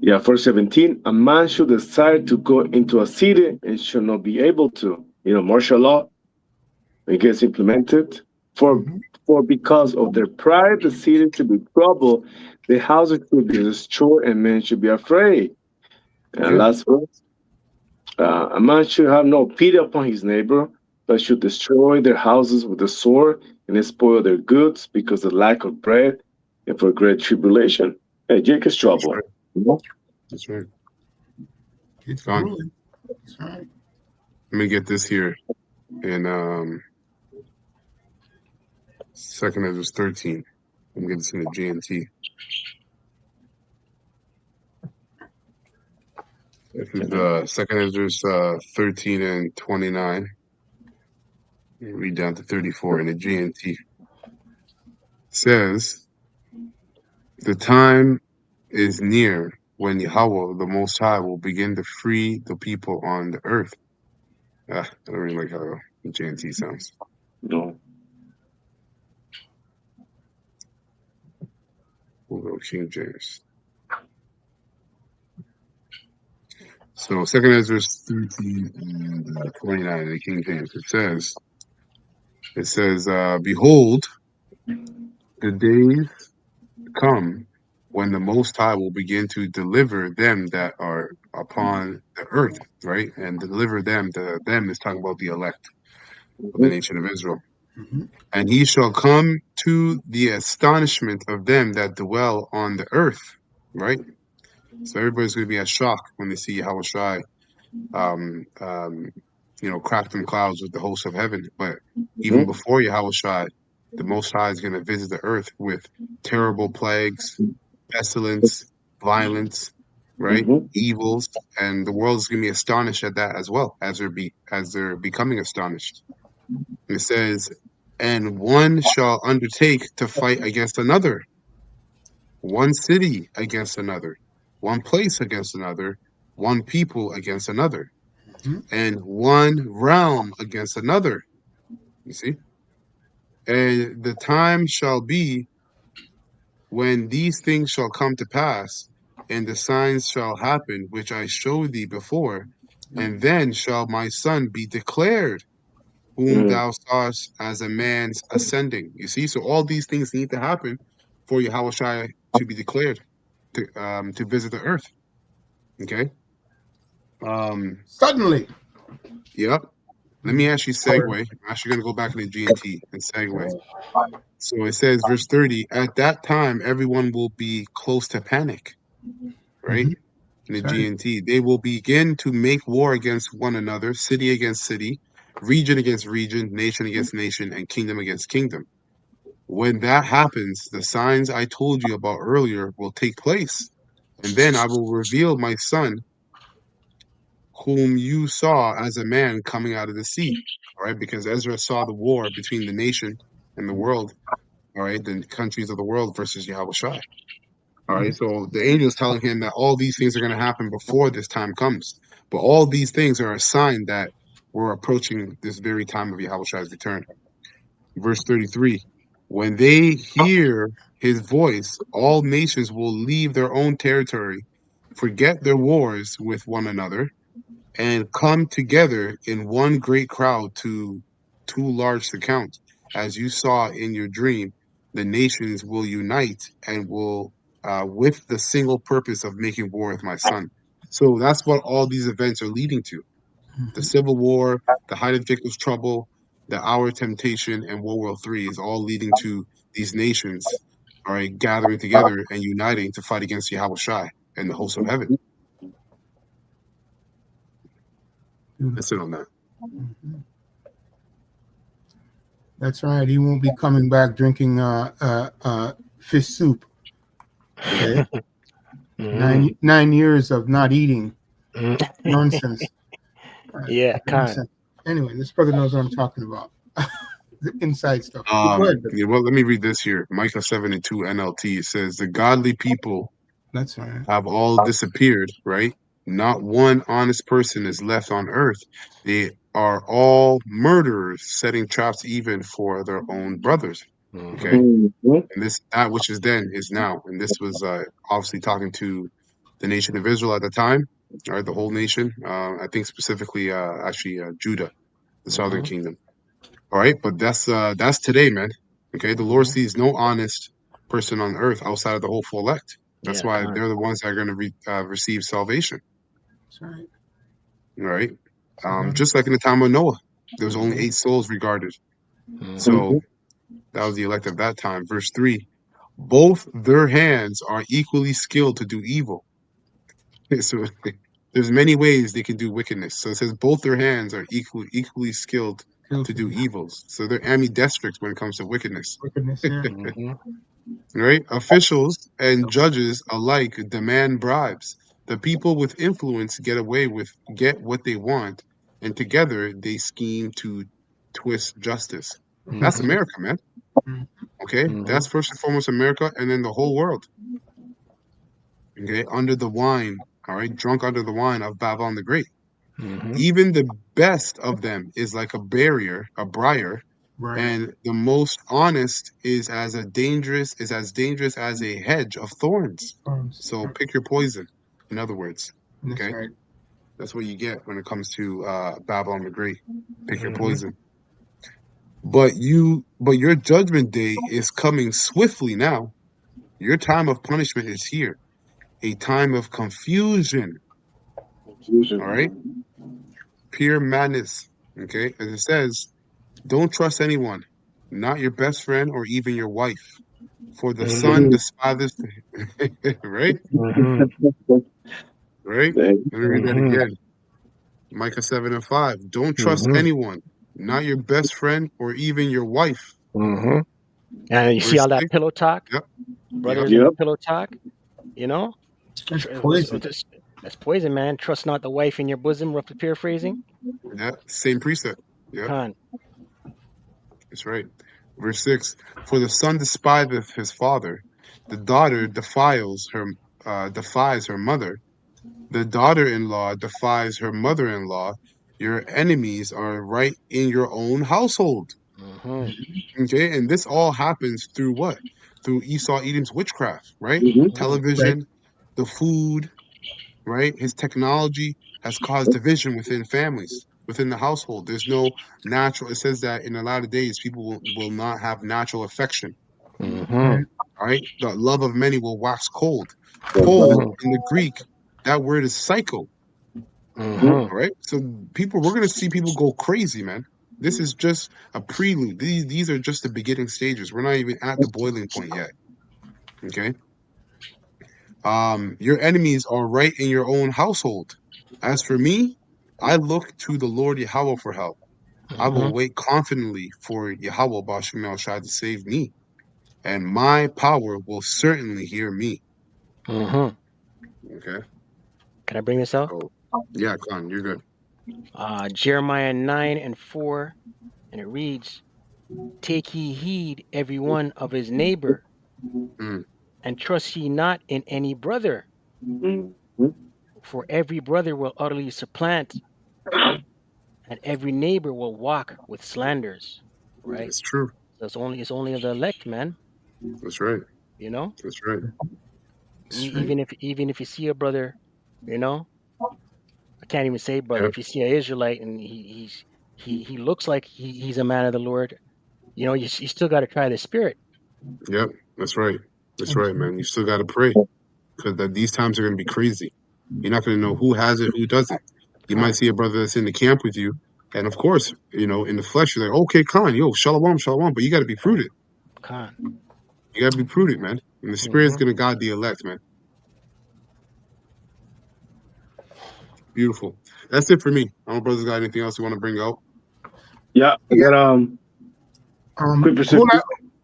Yeah, verse 17, a man should decide to go into a city and should not be able to. Martial law, it gets implemented. For because of their pride, the city should be troubled, the houses should be destroyed, and men should be afraid. And last verse, a man should have no pity upon his neighbor, but should destroy their houses with the sword and spoil their goods because of lack of bread and for great tribulation. Hey, Jake is trouble. That's right. It's fine. That's right. Let me get this here in 2nd Ezra 13. Let me get this in the GNT. This is 2nd Ezra 13 and 29. Read down to 34 in the GNT. It says, the time is near when Yahweh, the Most High, will begin to free the people on the earth. I don't really like how the GNT sounds. No. We'll go King James. So 2nd Ezra 13 and 29 in the King James. It says, behold, the days come when the Most High will begin to deliver them that are upon the earth, right? And deliver them. Them is talking about the elect of the nation of Israel. And he shall come to the astonishment of them that dwell on the earth, right? So everybody's going to be at shock when they see Yahushua, craft in clouds with the hosts of heaven. But even before Yahushua, the Most High is going to visit the earth with terrible plagues, pestilence, violence, right? Evils, and the world is going to be astonished at that as well, as they're becoming astonished. And it says, and one shall undertake to fight against another, one city against another, one place against another, one people against another, and one realm against another. You see? And the time shall be when these things shall come to pass, and the signs shall happen, which I showed thee before, and then shall my son be declared, whom thou sawest as a man's ascending. You see? So all these things need to happen for Yahushua to be declared, to visit the earth. Okay? Suddenly. Yep. Let me actually segue. I'm actually going to go back in the GNT and segue. So it says, verse 30, at that time, everyone will be close to panic, right? In the GNT, they will begin to make war against one another, city against city, region against region, nation against nation, and kingdom against kingdom. When that happens, the signs I told you about earlier will take place. And then I will reveal my son, whom you saw as a man coming out of the sea. All right, because Ezra saw the war between the nation and the world, all right, the countries of the world versus Yahushua. All right, so the angel is telling him that all these things are going to happen before this time comes. But all these things are a sign that we're approaching this very time of Yahushua's return. Verse 33, when they hear his voice, all nations will leave their own territory, forget their wars with one another, and come together in one great crowd too large to count. As you saw in your dream, the nations will unite and will with the single purpose of making war with my son. So that's what all these events are leading to. The Civil War, the height of Jacob's trouble, the hour of temptation, and World War III is all leading to these nations, all right, gathering together and uniting to fight against Yahushua and the hosts of heaven. That's it on that. That's right. He won't be coming back drinking fish soup. Okay. 9 years of not eating. Nonsense. Yeah, nonsense. Anyway, this brother knows what I'm talking about. the inside stuff. Go ahead. Yeah, well, let me read this here. Micah 7:2 NLT. It says, "The godly people That's right. have all disappeared, right? Not one honest person is left on earth. They are all murderers, setting traps even for their own brothers." Okay? And that which is then is now. And this was obviously talking to the nation of Israel at the time, right? The whole nation. I think specifically, Judah, the southern kingdom. All right, but that's today, man. Okay, the Lord sees no honest person on earth outside of the hopeful elect. That's why they're the ones that are going to receive salvation. That's right. All right, just like in the time of Noah, there was only 8 souls regarded. So that was the elect of that time. Verse 3: both their hands are equally skilled to do evil. So there's many ways they can do wickedness. So it says both their hands are equally skilled to do evils. So they're ambidextrous when it comes to wickedness. Wickedness, yeah. Right? Officials and judges alike demand bribes. The people with influence get what they want, and together they scheme to twist justice. That's America, man. Okay? That's first and foremost America, and then the whole world. Okay? Under the wine, all right? Drunk under the wine of Babylon the Great. Even the best of them is like a briar, Right. and the most honest is as dangerous as a hedge of thorns. So pick your poison, in other words. Okay, that's right. That's what you get when it comes to Babylon the Great. Pick your poison. But your judgment day is coming swiftly now. Your time of punishment is here, a time of confusion. All right, pure madness. Okay, as it says, don't trust anyone, not your best friend or even your wife, for the son despiseth. Right? Right? Let me read that again. Micah 7:5. Don't trust anyone, not your best friend or even your wife. And you see Verse all that 6. pillow talk? Yep. Brothers in the pillow talk, you know? That's poison. That's poison, man. Trust not the wife in your bosom, roughly paraphrasing. Yeah, same precept. Yeah. That's right. Verse 6. For the son despiseth his father, the daughter defies her mother, the daughter-in-law defies her mother-in-law. Your enemies are right in your own household. Okay, and this all happens through what? Through Esau Edom's witchcraft, right? Television, the food, right? His technology has caused division within families, within the household. There's no natural. It says that in a lot of days, people will not have natural affection. All right, the love of many will wax cold. Cold in the Greek, that word is psycho. All right, so we're gonna see people go crazy, man. This is just a prelude. These are just the beginning stages. We're not even at the boiling point yet. Okay. Your enemies are right in your own household. As for me, I look to the Lord Yahweh for help. I will wait confidently for Yahweh Bashim El Shai to save me, and my power will certainly hear me. Okay. Can I bring this out? Oh, yeah, Con, you're good. Jeremiah 9:4, and it reads, "Take ye heed every one of his neighbor, and trust ye not in any brother, for every brother will utterly supplant, and every neighbor will walk with slanders." Right? It's true. So it's only of the elect, man. That's right. You know? That's right. Even if you see a brother, you know, I can't even say brother. If you see an Israelite and he looks like he's a man of the Lord, you know, you still got to try the spirit. Yep, that's right. That's right, man. You still got to pray, because these times are going to be crazy. You're not going to know who has it, who doesn't. You might see a brother that's in the camp with you, and of course, you know, in the flesh, you're like, okay, Khan, yo, shalom, but you got to be prudent. You got to be prudent, man. And the spirit's going to guide the elect, man. Beautiful. That's it for me. I don't know, brothers, got anything else you want to bring out? Yeah, I got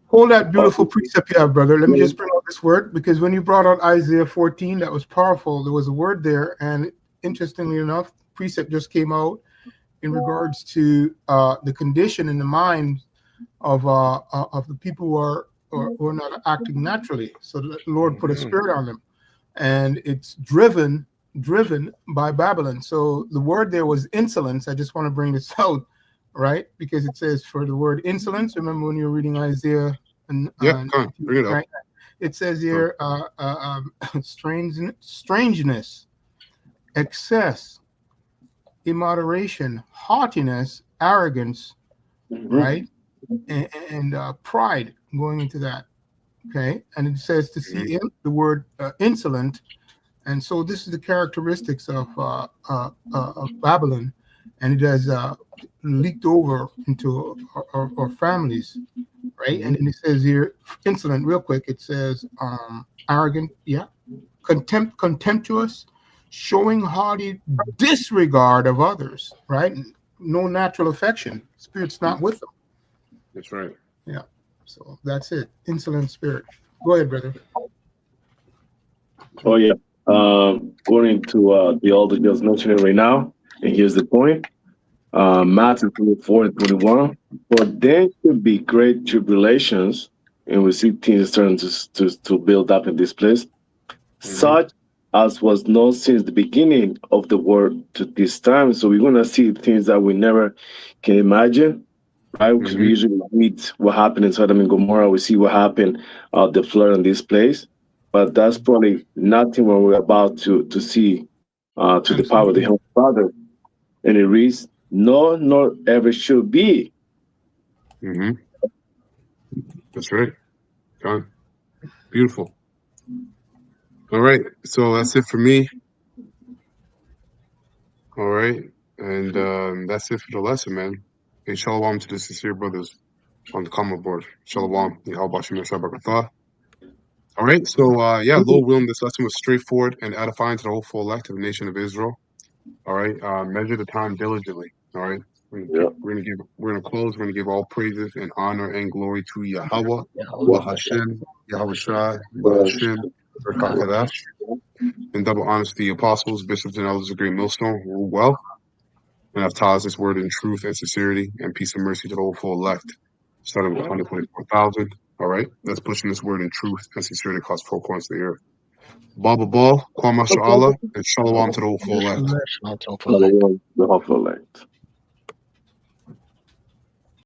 hold that beautiful precept you have, brother. Let me just bring out this word, because when you brought out Isaiah 14, that was powerful. There was a word there, and interestingly enough, precept just came out in regards to the condition in the mind of the people who are not acting naturally. So the Lord put a spirit on them, and it's driven by Babylon. So the word there was insolence. I just want to bring this out, right? Because it says for the word insolence. Remember when you were reading Isaiah? Come on, bring it up. Right? It says here, strangeness, excess, immoderation, haughtiness, arrogance, right? And pride going into that. Okay. And it says to see the word insolent. And so this is the characteristics of Babylon. And it has leaked over into our families. Right. And then it says here, insolent, real quick. It says arrogant. Yeah. Contemptuous, showing haughty disregard of others. Right. No natural affection. Spirit's not with them. That's right. Yeah. So that's it. Insolent spirit. Go ahead, brother. Oh yeah. Going into the all that just mentioning right now, and here's the point. Matthew 24:21. For there should be great tribulations, and we see things starting to build up in this place, such as was known since the beginning of the world to this time. So we're gonna see things that we never can imagine. Right, because we usually read what happened in Sodom and Gomorrah. We see what happened, the flood in this place, but that's probably nothing what we're about to see to the power of the Heavenly Father. And it reads, "No, nor ever should be." That's right. John, beautiful. All right, so that's it for me. All right, and that's it for the lesson, man. And shalom to the sincere brothers on the comment board. Shalom. All right, so Lord willing, this lesson was straightforward and edifying to the whole full elect of the nation of Israel. All right, measure the time diligently. All right, we're gonna close. We're gonna give all praises and honor and glory to Yahweh, Hashem, Yahweh Shai, Hashem, Kadash, and double honors to the apostles, bishops, and elders of Great Millstone who rule well and have taught us this word in truth and sincerity, and peace and mercy to the whole full elect, starting with 124,000. All right, let's push in this word in truth and sincerity across 4 corners of the earth. Baba Kwama Sha'Allah, and Shalom to the whole full elect. The whole elect.